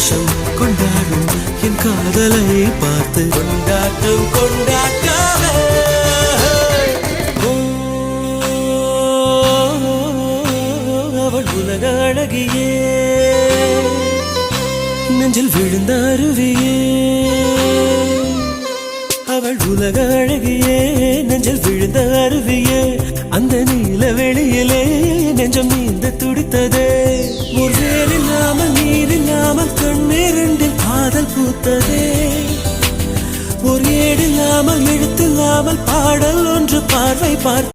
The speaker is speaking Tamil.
சந்தோஷம் கொண்டாடும் என் காதலை பார்த்து கொண்டாட்டம் கொண்டாட்டாவே. அவள் உலக அழகியே, நெஞ்சில் விழுந்த அருவியே. அவள் உலக அழகியே, நெஞ்சில் விழுந்த அருவியே. அந்த நீல வெளியிலே நெஞ்சம் நீந்த துடித்ததே. ஒரு வேலில்லாமல் நீரில்லாமல் கண்ணீரில் காதல் பூத்ததே. ஒரு ஏடில்லாமல் எழுத்தில்லாமல் பாடல் ஒன்று பார்வை பார்த்து